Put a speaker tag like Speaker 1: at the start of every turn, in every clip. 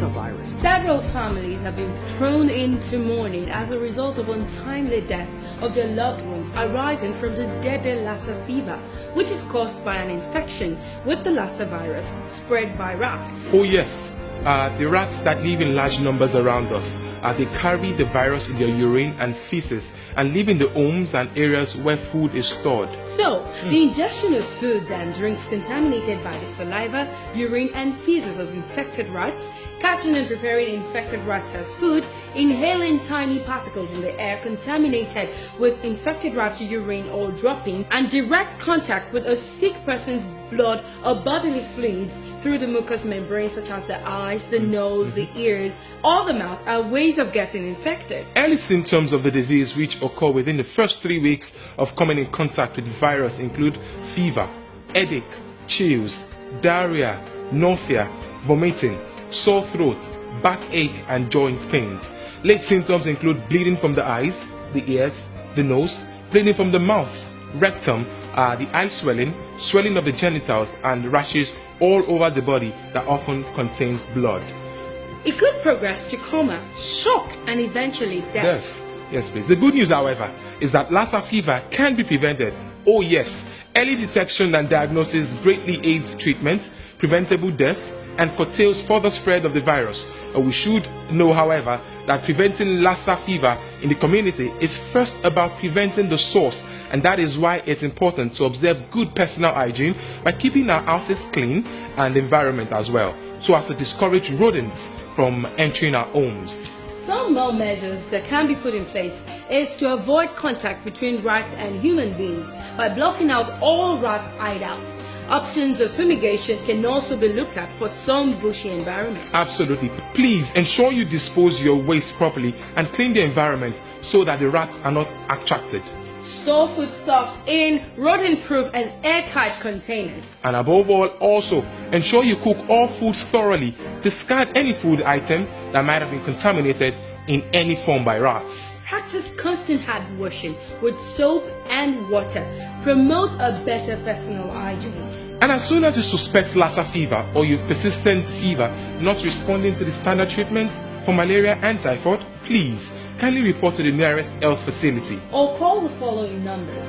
Speaker 1: Lassa virus.
Speaker 2: Several families have been thrown into mourning as a result of untimely death of their loved ones arising from the deadly Lassa fever, which is caused by an infection with the Lassa virus spread by rats.
Speaker 3: Oh yes, the rats that live in large numbers around us, they carry the virus in their urine and feces and live in the homes and areas where food is stored.
Speaker 2: So, the ingestion of foods and drinks contaminated by the saliva, urine and feces of infected rats, catching and preparing infected rats as food, inhaling tiny particles in the air contaminated with infected rat urine or dropping, and direct contact with a sick person's blood or bodily fluids through the mucous membrane such as the eyes, the nose, the ears, or the mouth are ways of getting infected.
Speaker 3: Early symptoms of the disease which occur within the first 3 weeks of coming in contact with the virus include fever, headache, chills, diarrhea, nausea, vomiting, sore throat, backache and joint pains. Late symptoms include bleeding from the eyes, the ears, the nose, bleeding from the mouth, rectum, the eye swelling, swelling of the genitals and rashes all over the body that often contains blood.
Speaker 2: It could progress to coma, shock and eventually death.
Speaker 3: Yes, please. The good news, however, is that Lassa fever can be prevented. Oh yes, early detection and diagnosis greatly aids treatment, preventable death, and curtails further spread of the virus. We should know, however, that preventing Lassa fever in the community is first about preventing the source, and that is why it's important to observe good personal hygiene by keeping our houses clean and the environment as well, so as to discourage rodents from entering our homes.
Speaker 2: Some more measures that can be put in place is to avoid contact between rats and human beings by blocking out all rat hideouts. Options of fumigation can also be looked at for some bushy environments.
Speaker 3: Absolutely. Please ensure you dispose your waste properly and clean the environment so that the rats are not attracted.
Speaker 2: Store foodstuffs in rodent-proof and airtight containers.
Speaker 3: And above all, also ensure you cook all foods thoroughly. Discard any food item that might have been contaminated in any form by rats.
Speaker 2: Practice constant hand washing with soap and water. Promote a better personal hygiene.
Speaker 3: And as soon as you suspect Lassa fever or you have persistent fever not responding to the standard treatment for malaria and typhoid, please kindly report to the nearest health facility.
Speaker 2: Or call the following numbers.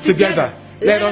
Speaker 3: Together, let us